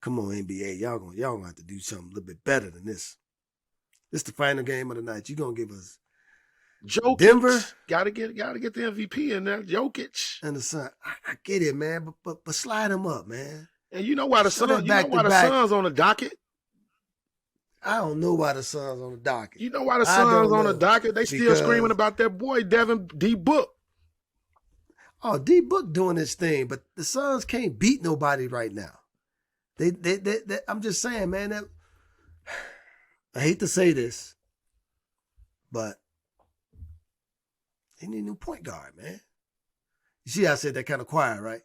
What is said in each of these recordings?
Come on, NBA, y'all gonna have to do something a little bit better than this. This is the final game of the night. You gonna give us Jokic. Denver? Gotta get the MVP in there. Jokic. And the Suns. I get it, man, but slide them up, man. And you know why the Suns? You know why the back-to-back. Suns on the docket? I don't know why the Suns on the docket. You know why the Suns on the docket? They still screaming about their boy Devin D. Book. Oh, D. Book doing his thing, but the Suns can't beat nobody right now. They I'm just saying, man. I hate to say this, but they need a new point guard, man. You see, I said that kind of quiet, right?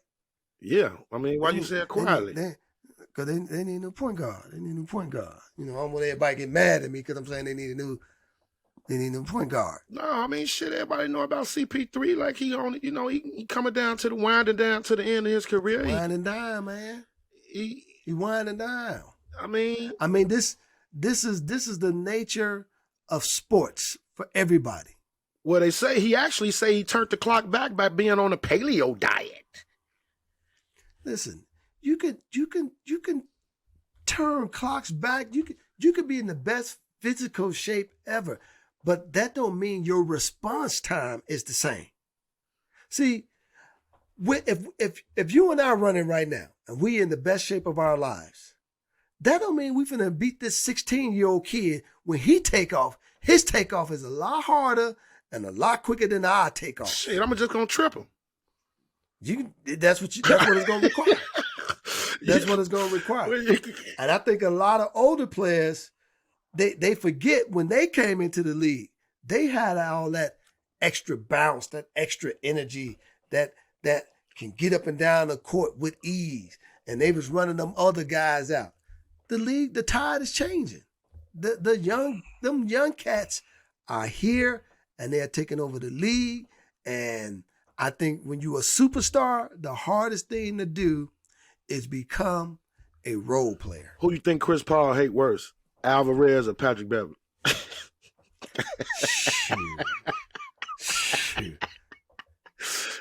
Yeah, I mean, why you say it quietly? Because they need a new point guard. They need a new point guard. You know, I don't want everybody to get mad at me because I'm saying they need a new point guard. No, I mean, shit, everybody know about CP3. Like, he on, you know, he coming down to winding down to the end of his career. Winding down, man. He winding down. I mean, this is the nature of sports for everybody. Well, he actually say he turned the clock back by being on a paleo diet. Listen, you can turn clocks back. You could be in the best physical shape ever, but that don't mean your response time is the same. See, if you and I are running right now and we in the best shape of our lives, that don't mean we finna beat this 16-year-old kid when he take off. His takeoff is a lot harder and a lot quicker than our takeoff. Shit, I'm just gonna trip him. That's what it's gonna require. That's what it's gonna require. And I think a lot of older players, they forget when they came into the league, they had all that extra bounce, that extra energy that can get up and down the court with ease. And they was running them other guys out. The league, the tide is changing. Them young cats are here and they're taking over the league. And I think when you're a superstar, the hardest thing to do is become a role player. Who you think Chris Paul hate worse, Alvarez or Patrick Beverly? Shoot.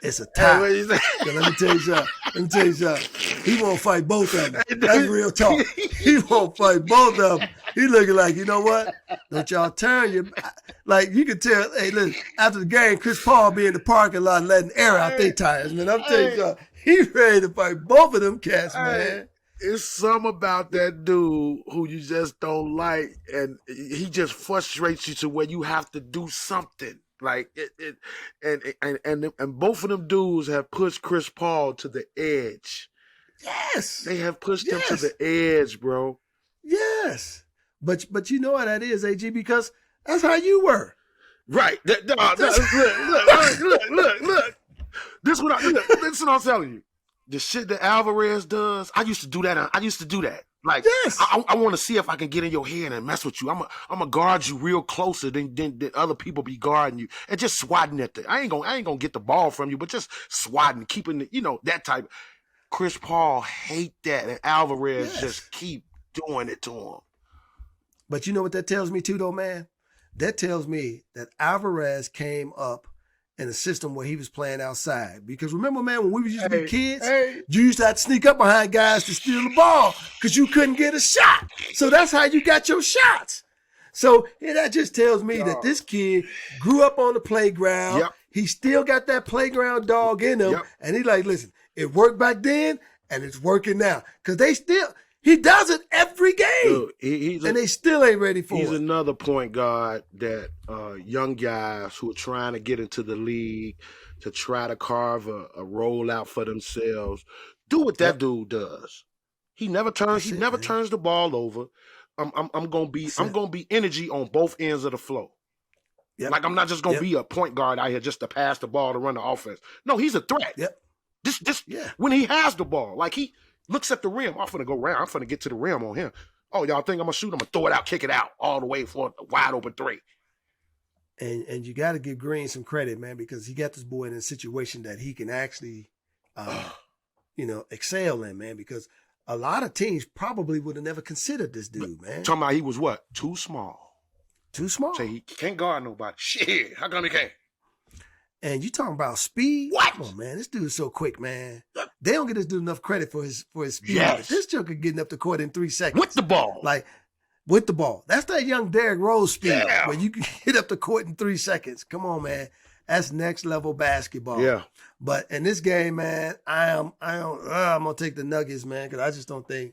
It's a tie. Hey, let me tell you something. He won't fight both of them. That's real talk. He won't fight both of them. He looking like, you know what? Don't y'all turn your... Like, you can tell, hey, listen, after the game, Chris Paul be in the parking lot letting air out their tires, man. I'm telling you something. He ready to fight both of them cats, man. It's something about that dude who you just don't like, and he just frustrates you to where you have to do something. Like and both of them dudes have pushed Chris Paul to the edge. Yes, they have pushed him to the edge, bro. Yes, but you know what that is, AG, because that's how you were. Right. Look. This is what I'm telling you. The shit that Alvarez does, I used to do that. Like, yes. I want to see if I can get in your head and mess with you. I'm gonna guard you real closer than other people be guarding you, and just swatting at the. I ain't gonna get the ball from you, but just swatting, keeping the, that type. Chris Paul hate that, and Alvarez just keep doing it to him. But you know what that tells me too, though, man? That tells me that Alvarez came up in a system where he was playing outside. Because remember, man, when we used to be kids, you used to have to sneak up behind guys to steal the ball because you couldn't get a shot. So that's how you got your shots. So that just tells me that this kid grew up on the playground. Yep. He still got that playground dog in him. Yep. And he's like, listen, it worked back then and it's working now. Because he does it every game. Look, and they still ain't ready for it. He's another point guard that young guys who are trying to get into the league to try to carve a role out for themselves do what that dude does. He never turns the ball over. I'm gonna be energy on both ends of the flow. Yep. Like, I'm not just gonna be a point guard out here just to pass the ball to run the offense. No, he's a threat. Yep. When he has the ball, like he looks at the rim. I'm finna go round. I'm finna get to the rim on him. Oh, y'all think I'm gonna shoot? I'm gonna throw it out, kick it out all the way for a wide open three. And you got to give Green some credit, man, because he got this boy in a situation that he can actually, excel in, man. Because a lot of teams probably would have never considered this dude, man. Talking about he was what? Too small. Too small. Say he can't guard nobody. Shit, how come he can't? And you talking about speed? What? Come on, man. This dude's so quick, man. They don't get this dude enough credit for his speed. Yes. This joker getting up the court in 3 seconds. With the ball. Like, with the ball. That's that young Derrick Rose speed Yeah. where you can get up the court in 3 seconds. Come on, man. That's next level basketball. Yeah. But in this game, man, I'm gonna take the Nuggets, man, because I just don't think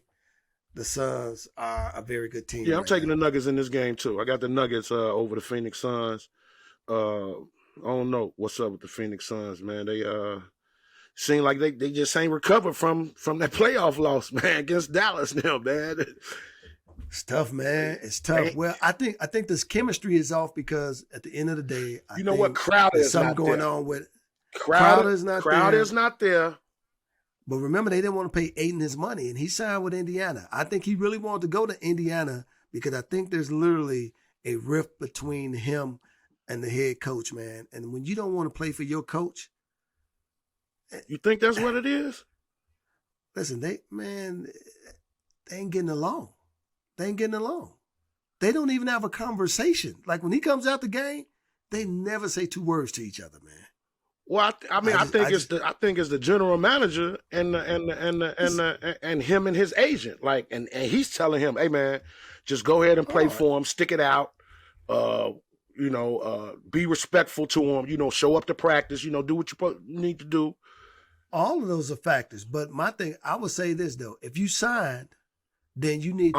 the Suns are a very good team. Yeah, I'm taking the Nuggets in this game too. I got the Nuggets over the Phoenix Suns. I don't know what's up with the Phoenix Suns, man. They seem like they just ain't recovered from that playoff loss, man, against Dallas now, man. It's tough, man. It's tough. Well, I think this chemistry is off because at the end of the day, you know what? Crowder is something not going there. on with Crowder's not there. Crowder's not there. But remember, they didn't want to pay Aiden his money, and he signed with Indiana. I think he really wanted to go to Indiana because I think there's literally a rift between him and the head coach, man. And when you don't want to play for your coach, you think that's what it is? Listen, they ain't getting along. They ain't getting along. They don't even have a conversation. Like when he comes out the game, they never say 2 words to each other, man. Well, I think it's the general manager and him and his agent. Like, and he's telling him, hey man, just go ahead and play for him, stick it out. Be respectful to him. Show up to practice. Do what you need to do. All of those are factors, but my thing, I would say this though: if you signed, then you need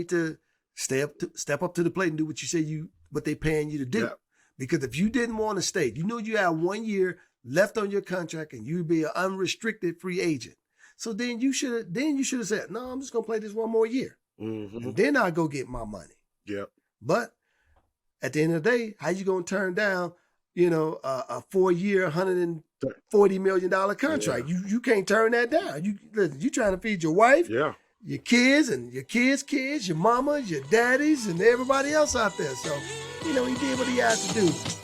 to step up to the plate and do what you say what they paying you to do. Yep. Because if you didn't want to stay, you have 1 year left on your contract and you'd be an unrestricted free agent. So then you should have said, no, I'm just gonna play this 1 more year. Mm-hmm. And then I'll go get my money. Yep. But at the end of the day, how you gonna turn down, a 4-year, $140 million contract? Yeah. You can't turn that down. You trying to feed your wife, your kids and your kids' kids, your mamas, your daddies, and everybody else out there. So, he did what he had to do.